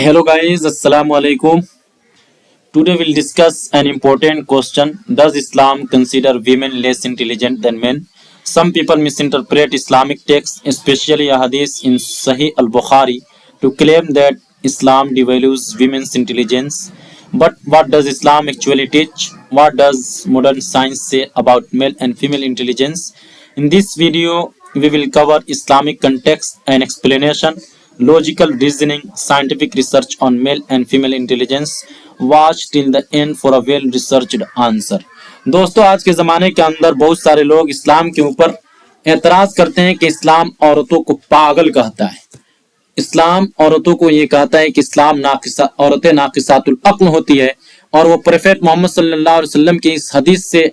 Hello guys, Assalamu alaikum. Today we'll discuss an important question. Does Islam consider women less intelligent than men? Some people misinterpret Islamic texts, especially a hadith in Sahih al-Bukhari, to claim that Islam devalues women's intelligence. But what does Islam actually teach? What does modern science say about male and female intelligence? In this video, we will cover Islamic context and explanation, logical reasoning, scientific research on male and female intelligence. Watch till the end for a well researched answer. दोस्तों, आज के ज़माने के अंदर बहुत सारे लोग इस्लाम के ऊपर एतराज़ करते हैं कि इस्लाम औरतों को पागल कहता है। इस्लाम औरतों को ये कहता है कि इस्लाम औरतें नाकिसातुल अक्ल होती है, और वो प्रोफेट मोहम्मद सल्लल्लाहु अलैहि वसल्लम की इस हदीस से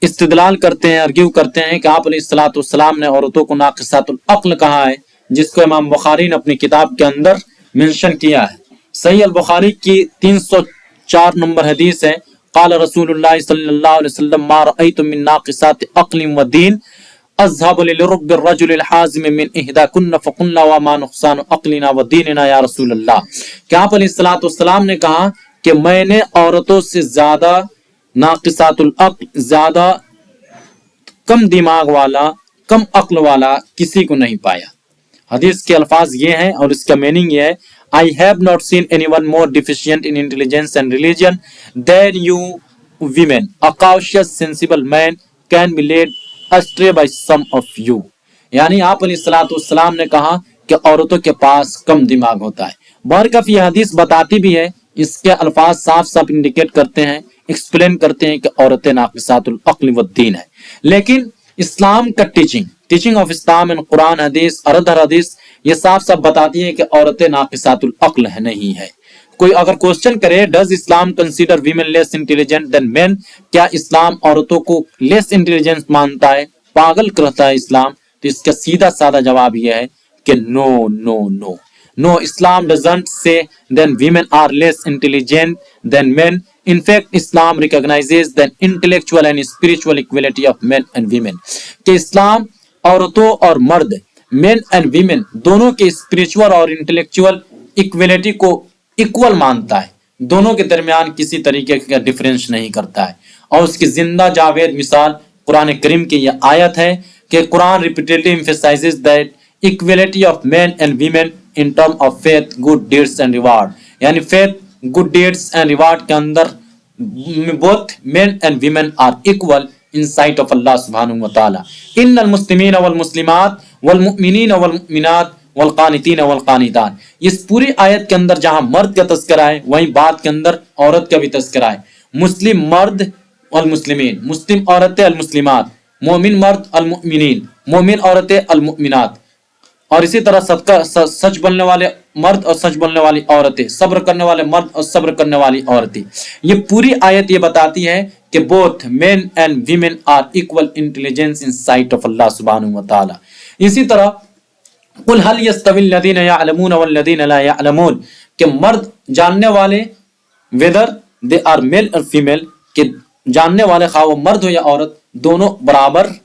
इस्तिदलाल करते हैं, आर्ग्यू करते हैं कि आप अलैहिस्सलाम ने औरतों को नाकिसातुल अक्ल कहा है, जिसको इमाम बुखारी ने अपनी किताब के अंदर मेंशन किया है। सही अल बुखारी की 304 नंबर हदीस है, क़ाल रसूलुल्लाह सल्लल्लाहु अलैहि वसल्लम मा रअयतु मिन नाक़िसाति अक़लिन व दीन अज़हबु लिरुब्बि अर्रजुलिल हाज़िम मिन इहदाकुन्ना फ़क़ुल्ना व मा नुक़सानु अक़लिना व दीनिना या रसूलल्लाह। कि आप अलैहिस्सलातु वस्सलाम ने कहा कि मैंने औरतों से ज्यादा नाक़िसातुल अक़ल, ज्यादा कम दिमाग वाला, कम अक्ल वाला किसी को नहीं पाया। हदीस के अल्फाज ये हैं और इसका मीनिंग ये है, I have not seen anyone more deficient in intelligence and religion than you women. A cautious, sensible man can be led astray by some of you. यानी आप अलैहिस्सलाम ने कहा कि औरतों के पास कम दिमाग होता है। बरकफ ये हदीस बताती भी है, इसके अल्फाज साफ साफ इंडिकेट करते हैं, एक्सप्लेन करते हैं कि औरतें नाक़िसातुल अक़ल व दीन है। लेकिन इस्लाम का teaching of Islam and Quran हदीस, अरदर हदीस, ये साफ साफ बताती है कि औरतें नाक़िसातुल अक़ल है, नहीं है। कोई अगर क्वेश्चन करे, does Islam consider women less intelligent then main, क्या इस्लाम औरतों को लेस इंटेलिजेंट मानता है, पागल कहता है इस्लाम? तो इसका सीधा साधा जवाब यह है कि no no no no, Islam doesn't say then women are less intelligent than men. In fact, Islam recognizes the intellectual and spiritual equality of men and women. कि इस्लाम औरतों और मर्द, men and women, दोनों के स्पिरिचुअल और intellectual equality को equal मानता है, दोनों के दरमियान किसी तरीके का डिफरेंस नहीं करता है। और उसकी जिंदा जावेद मिसाल कुरान करीम की यह आयत है कि Quran repeatedly emphasises that equality of men and women in term of faith, good deeds and reward. यानी faith, good deeds and reward के अंदर both men and women are equal in sight of Allah subhanahu wa ta'ala. innal muslimina wal muslimat wal mu'minina wal mu'minat wal qanitina wal qanitat. इस पूरी आयत के अंदर जहां मर्द का तस्करा है, वहीं बात के अंदर औरत का भी तस्करा है। मुस्लिम मर्द अल मुस्लिमीन, मुस्लिम औरतें अल मुस्लिमात, मोमिन मर्द अल मुमिनीन, मोमिन औरतें अल मुमिनात। और इसी तरह सबका सच बोलने वाले मर्द और सच बोलने वाली औरतें, सब्र करने वाले मर्द और सब्र करने वाली औरतें। ये पूरी आयत ये बताती है कि both men and women are equal intelligence in sight of Allah सुब्हानहू व तआला। इसी तरह कुल हल यस्तविल लदीना यअलमून वल लदीना ला यअलमून, कि मर्द जानने वाले, वेदर दे आर मेल और फीमेल, के जानने वाले खा वो मर्द हो या औरत, दोनों बराबर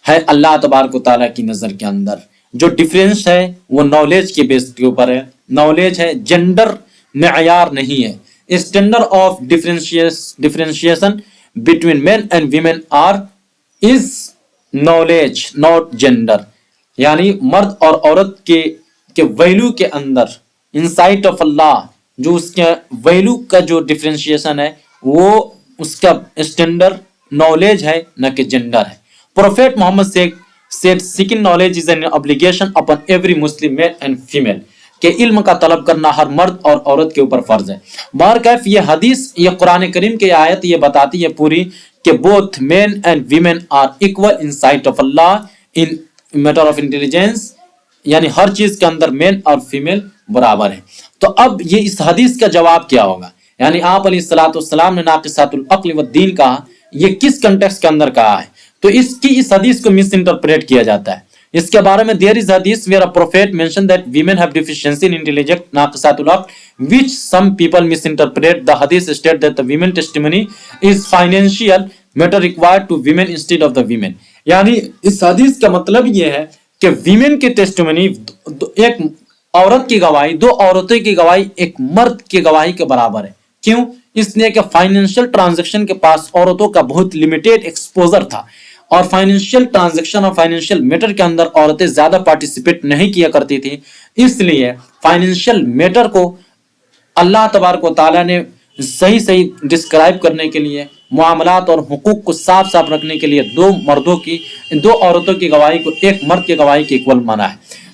है अल्लाह तबारक व तआला की नजर के अंदर। जो डिफरेंस है वो नॉलेज के बेस के ऊपर है, नॉलेज है, जेंडर मेयार नहीं है। Standard of differentiation between men and women are is knowledge not gender. यानी मर्द और औरत के वैल्यू के अंदर इनसाइट ऑफ अल्लाह, जो उसके वैल्यू का जो डिफरेंशिएशन है वो उसका स्टैंडर्ड नॉलेज है, न कि जेंडर है। प्रोफेट मोहम्मद से said seeking knowledge is an obligation upon every Muslim male and female, के इल्म का तलब करना हर मर्द और औरत के ऊपर फर्ज है। बारकैफ ये हदीस, ये कुरान करीम की आयत ये बताती है पूरी कि both men and women are equal in sight of Allah in matter of intelligence, यानी हर चीज के अंदर मेन और फीमेल बराबर है। तो अब ये इस हदीस का जवाब क्या होगा? यानी आप अलैहिस्सलातु वस्सलाम ने नाक़िसातुल अक़ल व दीन कहा, ये किस कंटेक्स्ट के अंदर कहा है? तो इस हदीस को मिस इंटरप्रेट किया जाता है। इसके बारे में there is hadith where a prophet mention that women have deficiency in intellect नाक़िसातुल अक़ल, which some people misinterpret. The hadith state that the women testimony is financial matter required two women instead of the women. यानी इस हदीस का मतलब ये है कि वीमेन की टेस्टिमनी एक औरत की गवाही, दो औरतों की गवाही एक मर्द की गवाही के बराबर है। क्यों? इसलिए कि फाइनेंशियल ट्रांजैक्शन के पास औरतों का बहुत लिमिटेड एक्सपोजर था और फाइनेंशियल ट्रांजैक्शन और फाइनेंशियल मैटर के अंदर औरतें ज्यादा पार्टिसिपेट नहीं किया करती थी। इसलिए फाइनेंशियल मैटर को अल्लाह तबारक व तआला ने सही सही डिस्क्राइब करने के लिए, मामलात और हुकूक को साफ साफ रखने के लिए दो औरतों की गवाही को एक मर्द की गवाही के इक्वल माना है।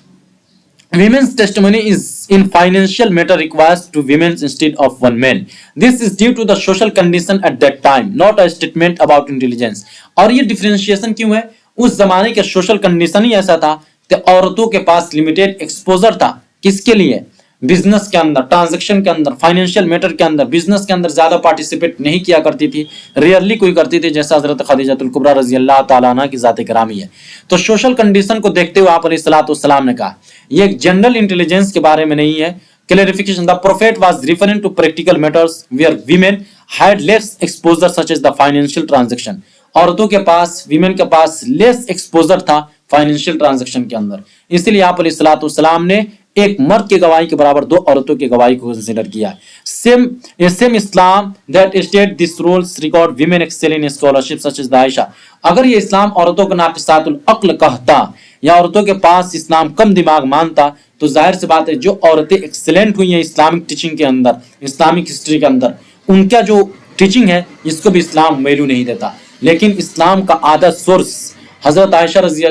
Women's testimony is in financial matter requires two women instead of one man. This is due to the social condition at that time, not a statement about intelligence. और ये डिफरेंशिएशन क्यों है? उस जमाने के सोशल कंडीशन ही ऐसा था कि औरतों के पास लिमिटेड एक्सपोजर था। किसके लिए? बिजनेस के अंदर, ट्रांजैक्शन के अंदर, फाइनेंशियल मैटर के अंदर, बिजनेस के अंदर ज्यादा पार्टिसिपेट नहीं किया करती थी, रेयरली कोई करती थी, जैसा हजरत खदीजतुल कुबरा रजी अल्लाह ताला अन्हा की जात करामी है। तो सोशल कंडीशन को देखते हुए आप अलैहिस्सलाम ने कहा ये एक जनरल इंटेलिजेंस के बारे में नहीं है। Clarification, the prophet was referring to practical matters where women had less exposure such as the financial transaction. औरतों के पास, वीमेन के पास लेस एक्सपोजर था फाइनेंशियल ट्रांजैक्शन के अंदर, इसलिए आप अलैहिस्सलाम ने एक मर्द की गवाही के बराबर दो औरतों की गवाही को कंसीडर किया। Same Islam that state this rules record women excel in scholarship such as the Aisha. अगर ये इस्लाम औरतों को नाक़िसातुल अक्ल कहता या औरतों के पास इस्लाम कम दिमाग मानता तो जाहिर सी बात है जो औरतें एक्सेलेंट हुई हैं इस्लामिक टीचिंग के अंदर, इस्लामिक हिस्ट्री के अंदर, उनका जो टीचिंग है इसको भी इस्लाम वैल्यू नहीं देता। लेकिन इस्लाम का आधा सोर्स हजरत आयशा रजी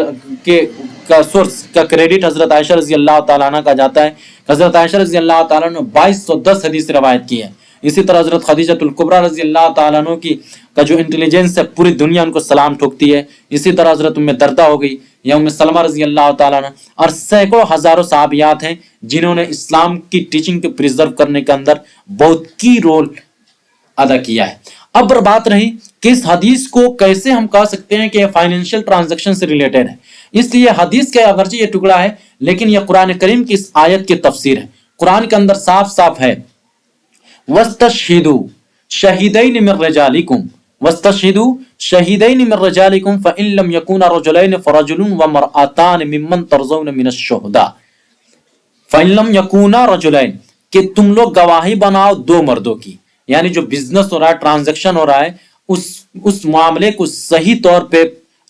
के का सोर्स का क्रेडिट हजरत आयशा रजी अल्लाह ताला अन्हा का जाता है। हजरत आयशा रजी अल्लाह ताला ने 2210 हदीस रवायत की है। इसी तरह हजरत खदीजतुल कुबरा रजी अल्लाह ताला अन्हा की का जो इंटेलिजेंस है पूरी दुनिया उनको सलाम ठोकती है। इसी तरह हजरत उम्मे दर्दा हो गई या उम्मे सलमा रजी अल्लाह ताला अन्हा, और सैकड़ों हजारों सहाबियात हैं जिन्होंने इस्लाम की टीचिंग को प्रिजर्व करने के अंदर बहुत की रोल अदा किया है। अब बात रही कि इस हदीस को कैसे हम कह सकते हैं कि फाइनेंशियल ट्रांजैक्शन से रिलेटेड है। इसलिए हदीस के अगरचे ये टुकड़ा है लेकिन यह कुरान करीम की इस आयत की तफसीर है। कुरान के अंदर साफ साफ है वस्तशहिदू शहीदैन मिन रजालिकुम, वस्तशहिदू शहीदैन मिन रजालिकुम फइन लम यकूना रजुलैन फरजुलुन व मरअतान मिम्मन तरज़ौन मिनश शुहदा। फइन लम यकूना रजुलैन, कि तुम लोग गवाही बनाओ दो मर्दों की, यानी जो बिजनेस हो रहा है, ट्रांजैक्शन हो रहा है, उस मामले को सही तौर पे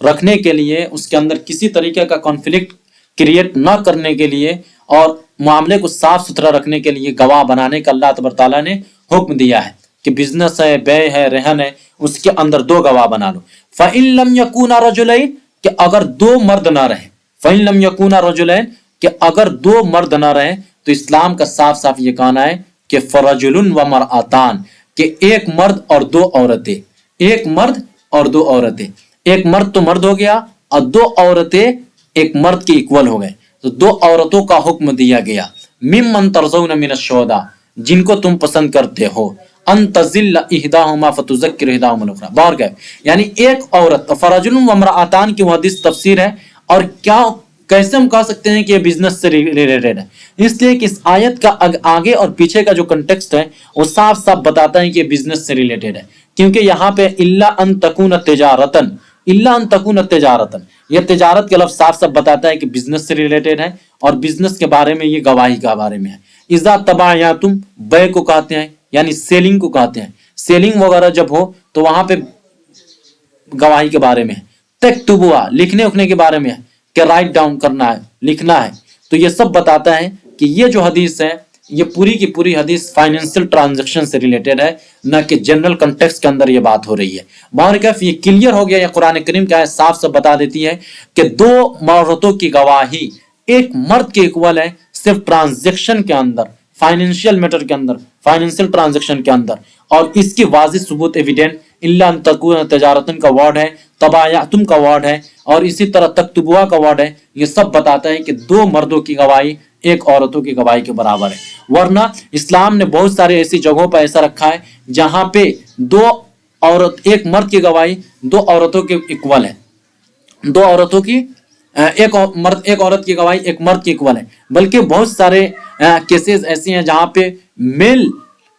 रखने के लिए, उसके अंदर किसी तरीके का कॉन्फ्लिक्ट क्रिएट ना करने के लिए और मामले को साफ सुथरा रखने के लिए गवाह बनाने का अल्लाह तबारक तआला ने हुक्म दिया है कि बिजनेस है, बे है, रहन है, उसके अंदर दो गवाह बना लो। फ़इन लम यकूना रजुलैन, कि अगर दो मर्द ना रहे, फ़इन लम यकूना रजुलैन, कि अगर दो मर्द ना रहे, तो इस्लाम का साफ साफ ये कहना है कि फरजुलुन व मरअतान, कि एक मर्द और दो औरतें, एक मर्द और दो औरतें, एक मर्द तो मर्द हो गया और दो औरतें एक मर्द के इक्वल हो गए, तो दो औरतों का हुक्म दिया गया। मिम्मन तरज़ौन मिनश शुहदा, जिनको तुम पसंद करते हो, अन तज़िल्ल इहदाहुमा फतुज़क्किर इहदाहुमा अल-उखरा। बाहर गए, यानी एक औरत, फरजुलुन व मरअतान की हदीस तफसीर है। और क्या कैसे हम कह सकते हैं कि ये बिजनेस से रिलेटेड है? इसलिए कि इस आयत का आगे और पीछे का जो कंटेक्स्ट है वो साफ साफ बताता है कि ये बिजनेस से रिलेटेड है, क्योंकि यहाँ पे इल्ला अन तकून तिजारतन, इल्ला अन तकून तिजारतन, ये तिजारत के लफ्ज साफ साफ बताता है कि बिजनेस से रिलेटेड है और बिजनेस के बारे में, ये गवाही के बारे में है। इज़ा तबायतुम, बै को कहते हैं यानी सेलिंग को कहते हैं, सेलिंग वगैरह जब हो तो वहां पे गवाही के बारे में है। तक्तुबुआ, लिखने उखने के बारे में है कि राइट डाउन करना है, लिखना है। तो ये सब बताता है कि ये जो हदीस है ये पूरी की पूरी हदीस फाइनेंशियल ट्रांजैक्शन से रिलेटेड है, न कि जनरल कंटेक्स्ट के अंदर ये बात हो रही है। बारकफ ये क्लियर हो गया, ये कुरान करीम का साफ साफ बता देती है कि दो औरतों की गवाही एक मर्द के इक्वल है सिर्फ ट्रांजैक्शन के अंदर, फाइनेंशियल मैटर के अंदर, फाइनेंशियल ट्रांजैक्शन के अंदर। और इसकी वाज़िह सबूत एविडेंट इल्ला अन तकून तिजारतन का वर्ड है, तबायतुम का वर्ड है और इसी तरह तक्तुबुआ का वर्ड है। ये सब बताता है कि दो मर्दों की गवाही एक औरतों की गवाही के बराबर है। वरना इस्लाम ने बहुत सारे ऐसी जगहों पर ऐसा रखा है जहां पे दो औरत, एक मर्द की गवाही दो औरतों के इक्वल है, दो औरतों की एक औरत की गवाही एक मर्द की इक्वल है। बल्कि बहुत सारे केसेस ऐसे हैं जहां पे मेल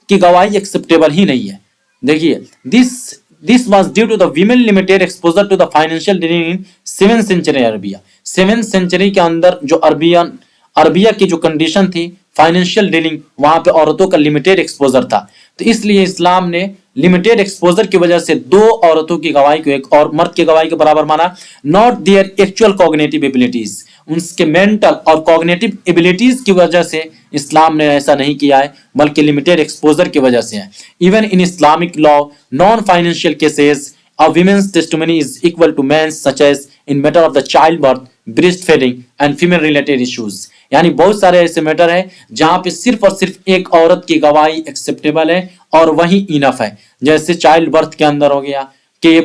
की गवाही एक्सेप्टेबल ही नहीं है। देखिए, this was due to the women limited exposure to the financial dealing in 7th century Arabia. 7th century के अंदर जो عربیہ کی جو کنڈیشن تھی فائنینشیل ڈیلنگ، وہاں پہ عورتوں کا لمیٹیڈ ایکسپوزر تھا، تو اس لیے اسلام نے لمیٹیڈ ایکسپوزر کی وجہ سے دو عورتوں کی گواہی کو ایک اور مرد کی گواہی کے برابر مانا. Not there actual cognitive abilities, ان کے مینٹل اور کوگنیٹو ایبلٹیز کی وجہ سے اسلام نے ایسا نہیں کیا ہے، بلکہ لمیٹیڈ ایکسپوزر کی وجہ سے ہے. Even in Islamic law non financial cases a women's testimony is equal to men's, such as in matter of the childbirth, breastfeeding and female related issues. یعنی بہت سارے ایسے میٹر ہیں جہاں پہ صرف اور صرف ایک عورت کی گواہی ایکسیپٹیبل ہے اور وہی انف ہے. جیسے چائلڈ برتھ کے اندر ہو گیا کہ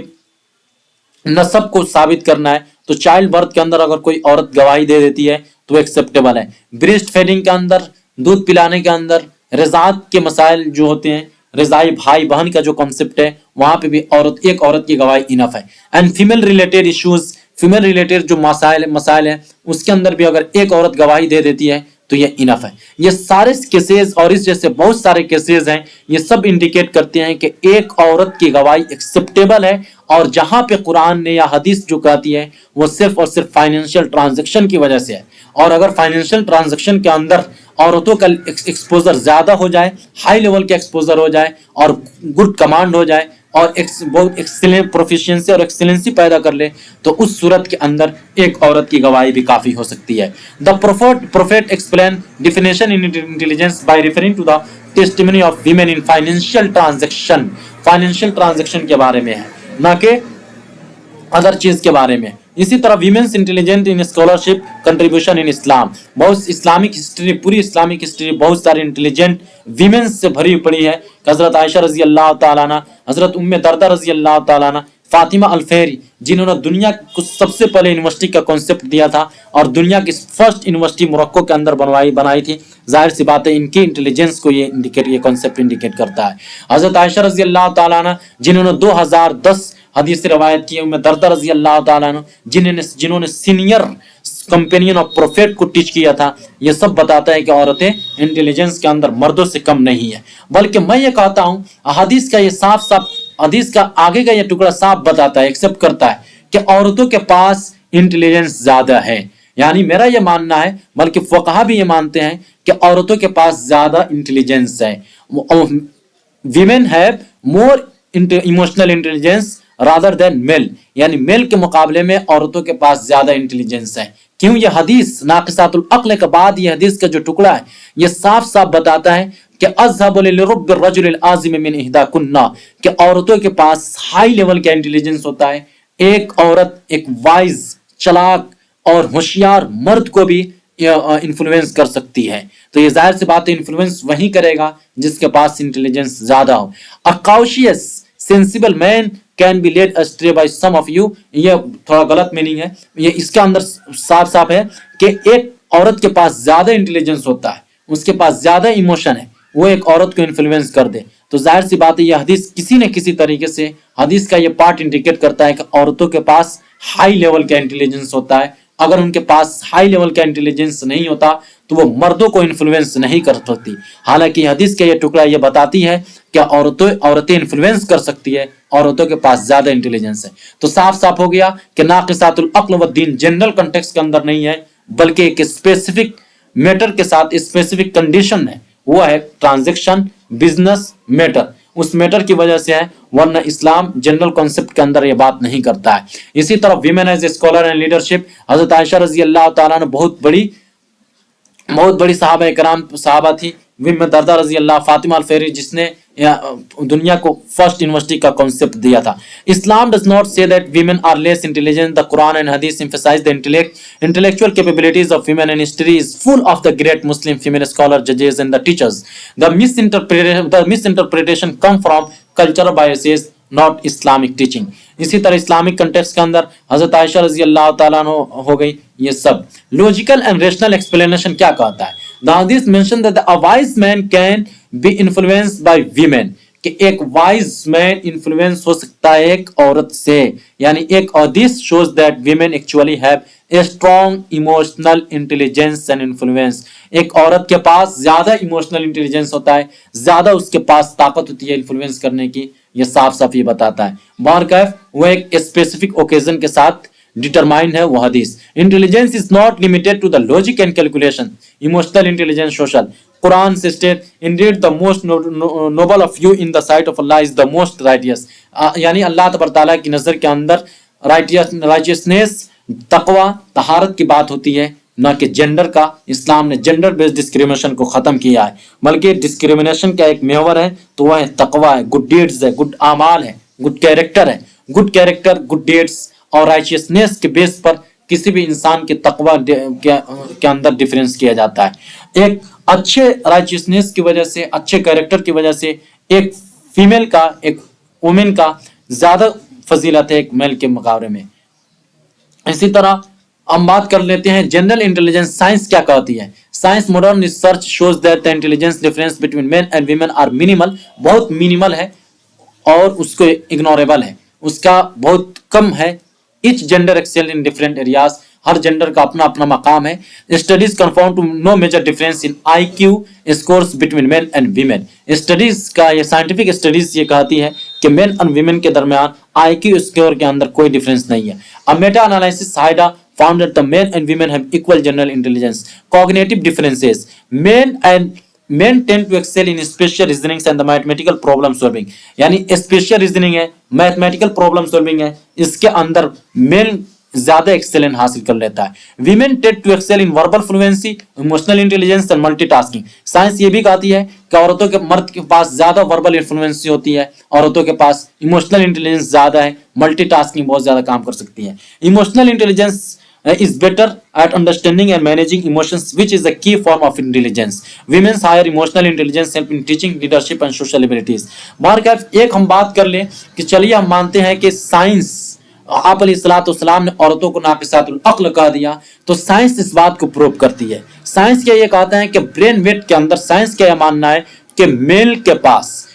نسب کو ثابت کرنا ہے، تو چائلڈ برتھ کے اندر اگر کوئی عورت گواہی دے دیتی ہے تو ایکسیپٹیبل ہے. بریسٹ فیڈنگ کے اندر، دودھ پلانے کے اندر، رضاعت کے مسائل جو ہوتے ہیں، رضائی بھائی بہن کا جو کنسپٹ ہے، وہاں پہ بھی ایک عورت کی گواہی انف ہے. And female related issues, female related جو مسائل ہیں اس کے اندر بھی اگر ایک عورت گواہی دے دیتی ہے تو یہ انف ہے. یہ سارے کیسز اور اس جیسے بہت سارے کیسز ہیں، یہ سب انڈیکیٹ کرتے ہیں کہ ایک عورت کی گواہی ایکسیپٹیبل ہے. اور جہاں پہ قرآن نے یا حدیث جو کہتی ہے وہ صرف اور صرف فائنینشیل ٹرانزیکشن کی وجہ سے ہے. اور اگر فائنینشیل ٹرانزیکشن کے اندر عورتوں کا ایکسپوزر زیادہ ہو جائے، ہائی لیول کا ایکسپوزر ہو جائے اور گڈ کمانڈ ہو جائے اور بہت ایکسیلنٹ پروفیشنسی اور ایکسیلنسی پیدا کر لے، تو اس صورت کے اندر ایک عورت کی گواہی بھی کافی ہو سکتی ہے. The prophet explained definition in intelligence by referring to the testimony of women in financial transaction. Financial transaction کے بارے میں ہے، نہ کہ ادر چیز کے بارے میں. اسی طرح women's intelligent in scholarship contribution in Islam, بہت اسلامک ہسٹری، پوری اسلامک ہسٹری بہت سارے انٹیلیجنٹ ویمنس سے بھری پڑی ہے. حضرت عائشہ رضی اللہ تعالیٰ عنہ، حضرت ام دردہ رضی اللہ تعالیٰ عنہ، فاطمہ الفہری، جنہوں نے دنیا کو سب سے پہلے یونیورسٹی کا کانسیپٹ دیا تھا اور دنیا کی فرسٹ یونیورسٹی موروکو کے اندر بنائی تھی. ظاہر سی بات ہے ان کی انٹیلیجنس کو یہ کانسیپٹ انڈیکیٹ کرتا ہے. حضرت عائشہ رضی اللہ تعالیٰ عنہ جنہوں نے 2010 حدیث روایت کی، ام دردہ رضی اللہ تعالیٰ عنہ جنہوں نے سینئر کمپینین آف پروفیٹ کو ٹیچ کیا تھا. یہ سب بتاتا ہے کہ عورتیں انٹیلیجنس کے اندر مردوں سے کم نہیں ہے. بلکہ میں یہ کہتا ہوں حدیث کا یہ حدیث کا آگے کا یہ ٹکڑا صاف بتاتا ہے، ایکسپٹ کرتا ہے کہ عورتوں کے پاس انٹیلیجنس زیادہ ہے. یعنی میرا یہ ماننا ہے، بلکہ فقہا بھی یہ مانتے ہیں کہ عورتوں کے پاس زیادہ انٹیلیجنس ہے. Women have more emotional intelligence rather than male, یعنی میل کے مقابلے میں عورتوں کے پاس زیادہ انٹیلیجنس ہے. کیوں؟ یہ حدیث ناقصات العقل کے بعد یہ حدیث کا جو ٹکڑا ہے یہ صاف صاف بتاتا ہے کہ اذهب للرب الرجل العازم من احداكن، کہ عورتوں کے پاس ہائی لیول کا انٹیلیجنس ہوتا ہے. ایک عورت ایک وائز، چلاک اور ہوشیار مرد کو بھی انفلوئنس کر سکتی ہے. تو یہ ظاہر سی بات ہے انفلوئنس وہی کرے گا جس کے پاس انٹیلیجنس زیادہ ہو. A cautious sensible man can be led astray by some of you، یہ تھوڑا غلط میننگ ہے. یہ اس کے اندر صاف صاف ہے کہ ایک عورت کے پاس زیادہ انٹیلیجنس ہوتا ہے، اس کے پاس زیادہ ایموشن ہے، وہ ایک عورت کو انفلوئنس کر دے. تو ظاہر سی بات ہے یہ حدیث کسی نہ کسی طریقے سے حدیث کا یہ پارٹ انڈیکیٹ کرتا ہے کہ عورتوں کے پاس ہائی لیول کا انٹیلیجنس ہوتا ہے. اگر ان کے پاس ہائی لیول کا انٹیلیجنس نہیں ہوتا تو وہ مردوں کو انفلوئنس نہیں کر سکتی. حالانکہ حدیث کا یہ ٹکڑا یہ بتاتی ہے کہ عورتیں انفلوئنس کر سکتی ہے، عورتوں کے پاس زیادہ انٹیلیجنس ہے. تو صاف صاف ہو گیا کہ ناقصات العقل و الدین جنرل کنٹیکسٹ کے اندر نہیں ہے، بلکہ ایک اسپیسیفک میٹر کے ساتھ اسپیسیفک کنڈیشن ہے، وہ ہے ٹرانزیکشن بزنس میٹر. اس میٹر کی وجہ سے ہے، ورنہ اسلام جنرل کانسیپٹ کے اندر یہ بات نہیں کرتا ہے. اسی طرح women as a scholar and leadership, حضرت عائشہ رضی اللہ تعالیٰ نے بہت بڑی صحابہ تھی. ام دردہ رضی اللہ، فاطمہ الفہری جس نے دنیا کو فرسٹ یونیورسٹی کا کانسیپٹ دیا تھا. اسلام does not say that women are less intelligent. The Quran and Hadith emphasize the intellectual capabilities of women, and history is full of the great Muslim female scholars, judges and the teachers. The misinterpretation come from cultural biases, not Islamic teaching. اسی طرح Islamic context کے اندر حضرت عائشہ رضی اللہ تعالیٰ عنہ ہو گئی. یہ سب logical and rational explanation کیا کہتا ہے؟ The hadith mentioned that a wise man can be influenced by women، کہ ایک وائز مین انفلوئنس ہو سکتا ہے ایک عورت سے. یعنی ایک حدیث shows that women actually have a strong emotional intelligence and influence. ایک عورت کے پاس زیادہ ایموشنل انٹیلیجنس ہوتا ہے، زیادہ اس کے پاس طاقت ہوتی ہے انفلوئنس کرنے کی. یہ صاف صاف یہ بتاتا ہے. بارکیف وہ ایک اسپیسیفک اوکیزن کے ساتھ डिटरमाइन है वो हदीस। Intelligence is not limited to the logic and calculation, emotional intelligence, social. Quran से state indeed the most noble of you in the sight of Allah is the most righteous, यानी अल्लाह तबारक तआला की नजर के अंदर राइटियसनेस, तकवा, तहारत की बात होती है, ना कि जेंडर का। इस्लाम ने जेंडर बेस्ड डिस्क्रिमिनेशन को खत्म किया है, बल्कि डिस्क्रिमिनेशन का एक मेहवर है तो वह है तकवा है, गुड डीड्स है, गुड आमाल है, गुड कैरेक्टर है। गुड कैरेक्टर, गुड डीड्स और राइचियसनेस के बेस पर किसी भी इंसान के तकवा के अंदर डिफरेंस किया जाता है। एक अच्छे राइचियसनेस की वजह से, अच्छे कैरेक्टर की वजह से एक फीमेल का, एक वुमेन का ज्यादा फजीलत है एक मेल के मुकाबले में। इसी तरह हम बात कर लेते हैं जनरल इंटेलिजेंस। साइंस क्या कहती है? Science modern research shows that the intelligence difference between men and women are minimal, बहुत मिनिमल है और उसको इग्नोरेबल है, उसका बहुत कम है। Each gender excel in different areas, हर जेंडर का अपना अपना मकाम है। Studies confirm to no major difference in IQ scores between men and women. Studies का ये साइंटिफिक स्टडीज ये कहती है कि मेन और वीमेन के दरमियान IQ स्कोर के अंदर कोई डिफरेंस नहीं है। A meta analysis Hyde found that the men and women have equal general intelligence. Cognitive differences: men tend to excel in spatial reasoning and the mathematical problem solving, यानी spatial reasoning है, mathematical problem solving है, इसके अंदर men ज्यादा excellent हासिल कर लेता है। Women tend to excel in verbal fluency, emotional intelligence and multitasking. Science ये भी कहती है कि औरतों के, मर्द के पास ज्यादा वर्बल फ्लुएंसी होती है, औरतों के पास इमोशनल इंटेलिजेंस ज्यादा है, मल्टीटास्किंग बहुत ज्यादा काम कर सकती है। Emotional intelligence is better at understanding and managing emotions, which is a key form of intelligence. Women's higher emotional intelligence help in teaching, leadership and social abilities. बारकाफ एक हम बात कर ले कि चलिए हम मानते हैं कि साइंस, आप अलैहिस्सलाम ने औरतों को नाक़िसातुल अक्ल कह दिया, तो साइंस इस बात को प्रूव करती है। साइंस क्या ये कहता है कि ब्रेन वेट के अंदर, साइंस क्या मानना है कि मेन के पास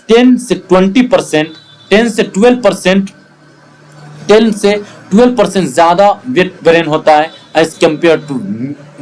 10 से 20%, 10 से 12%, 10 से 12% ज्यादा वेट ब्रेन होता है as compare to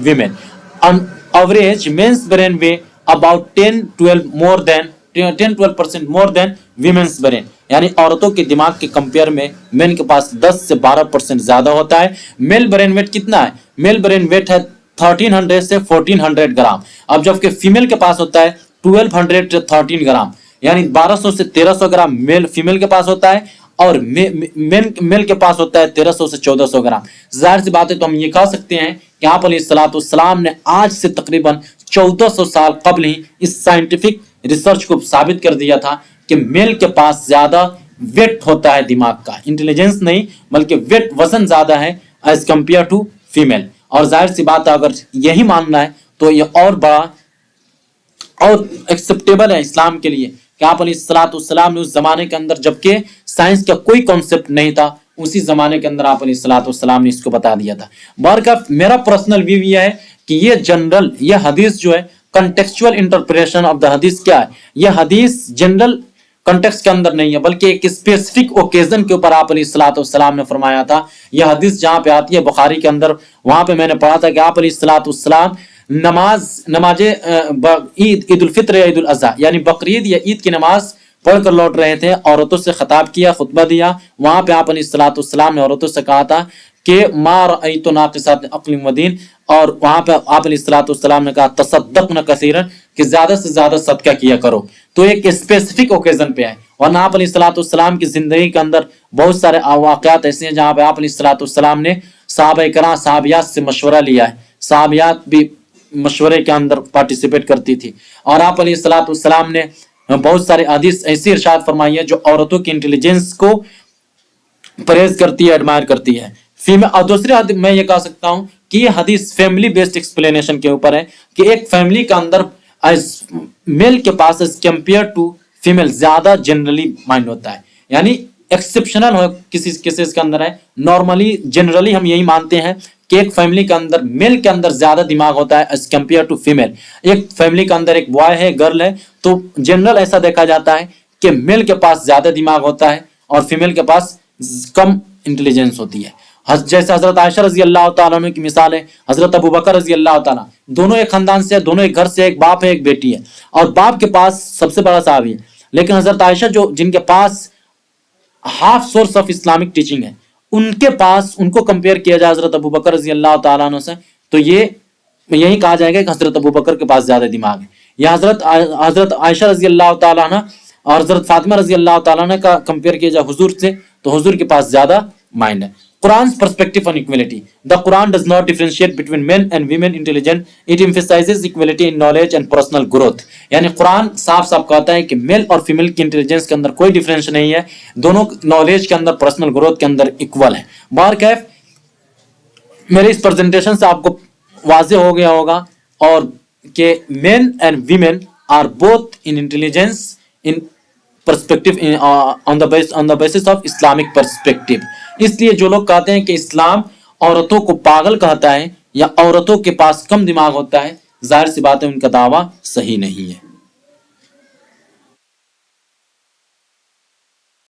women. On average men's brain weigh about 10-12% more than women's brain, यानी औरतों के दिमाग के कंपेयर में मेन के पास 10 से 12% ज्यादा होता है। मेल ब्रेन वेट कितना है? मेल ब्रेन वेट है 1300 से 1400 ग्राम, अब जबकि फीमेल के पास होता है 1200 से 13 ग्राम, यानी 1200 से 1300 ग्राम मेल फीमेल के पास होता है और मेल के पास होता है 1300 से 1400 ग्राम। जाहिर सी बात है, तो हम ये कह सकते हैं कि आप अलैहिस्सलाम ने आज से तकरीबन 1400 साल कबल ही इस साइंटिफिक रिसर्च को साबित कर दिया था कि मेल के पास ज्यादा वेट होता है दिमाग का, इंटेलिजेंस नहीं बल्कि वेट, वजन ज्यादा है एज कंपेयर टू फीमेल। और जाहिर सी बात है, अगर यही मानना है तो ये और बड़ा और एक्सेप्टेबल है इस्लाम के लिए कि आप अलैहिस्सलाम ने उस जमाने के अंदर, जबकि साइंस का कोई कॉन्सेप्ट नहीं था, उसी जमाने के अंदर आप अलैहिस्सलाम ने इसको बता दिया था। बहरकैफ मेरा पर्सनल व्यू यह है कि ये जनरल, ये हदीस जो है, कंटेक्चुअल इंटरप्रिटेशन ऑफ द हदीस क्या है, ये हदीस जनरल कंटेक्स्ट के अंदर नहीं है, बल्कि एक स्पेसिफिक ओकेजन के ऊपर आप अलैहिस्सलाम ने फरमाया था। यह हदीस जहां पे आती है बुखारी के अंदर, वहां पे मैंने पढ़ा था कि आप अलैहिस्सलाम नमाज ईद उल फित्र या ईद उल अज़हा, यानी बकरीद या ईद की नमाज पढ़कर लौट रहे थे, औरतों से खिताब किया, खुतबा दिया। वहां पे आप अलैहिस्सलाम ने औरतों से कहा था कि मा रअयतु नाक़िसात अक़्ल व दीन, और वहां पे आप अलैहिस्सलाम ने कहा तसद्दक़न कसीरन, कि ज्यादा से ज्यादा सदका किया करो। तो एक स्पेसिफिक ओकेजन पे है, वरना आप अलैहिस्सलाम की जिंदगी के अंदर बहुत सारे वाक़यात ऐसे हैं जहां पे आप अलैहिस्सलाम ने सहाबा-ए-किराम, सहाबियात से मशवरा लिया है, सहाबियात भी मशवरे के अंदर पार्टिसिपेट करती थी। और आप अलैहिस्सलाम ने बहुत सारे हदीस ऐसी इरशाद फरमाई है जो औरतों की इंटेलिजेंस को प्रेज करती है, एडमायर करती है। और दूसरी हदीस मैं ये कह सकता हूं कि ये हदीस फैमिली बेस्ड एक्सप्लेनेशन के ऊपर है कि एक फैमिली के अंदर मेल के पास एज कंपेयर टू फीमेल ज्यादा जनरली माइंड होता है, यानी एक्सेप्शनल हो किसी केसेस के अंदर है, नॉर्मली जनरली हम यही मानते हैं कि एक फैमिली के अंदर मेल के अंदर ज्यादा दिमाग होता है एज कंपेयर टू फीमेल। एक फैमिली के अंदर एक बॉय है, गर्ल है, तो जनरल ऐसा देखा जाता है कि मेल के पास ज्यादा दिमाग होता है और फीमेल के पास कम इंटेलिजेंस होती है। जैसे हजरत आयशा रजी अल्लाह तआला अन्हा की मिसाल है, हजरत अबू बकर रजी अल्लाह तआला, दोनों एक खानदान से, दोनों एक घर से, एक बाप है एक बेटी है, और बाप के पास सबसे बड़ा साहबी है, लेकिन हजरत आयशा जो जिनके पास half source of Islamic teaching है, ان کے پاس ان کو کمپیئر کیا جائے حضرت ابو بکر رضی اللہ تعالیٰ عنہ سے تو یہ یہی کہا جائے گا کہ حضرت ابو بکر کے پاس زیادہ دماغ ہے. یا حضرت عائشہ رضی اللہ تعالیٰ عنہ اور حضرت فاطمہ رضی اللہ تعالیٰ عنہ کا کمپیئر کیا جائے حضور سے تو حضور کے پاس زیادہ مائنڈ ہے. Quran's perspective on equality. The Quran does not differentiate between men and women intelligence. It emphasizes equality in knowledge and personal growth. یعنی قرآن صاف صاف کہتا ہے کہ میل اور فیمیل کی انٹیلیجنس کے اندر کوئی ڈیفرنس نہیں ہے، دونوں نالج کے اندر پرسنل گروتھ کے اندر اکول ہے. بہرکیف میرے اس پریزنٹیشن سے آپ کو واضح ہو گیا ہوگا اور کہ men and women are both in intelligence in perspective on the basis of Islamic perspective. اس لیے جو لوگ کہتے ہیں کہ اسلام عورتوں کو پاگل کہتا ہے یا عورتوں کے پاس کم دماغ ہوتا ہے، ظاہر سی بات ہے ان کا دعویٰ صحیح نہیں ہے.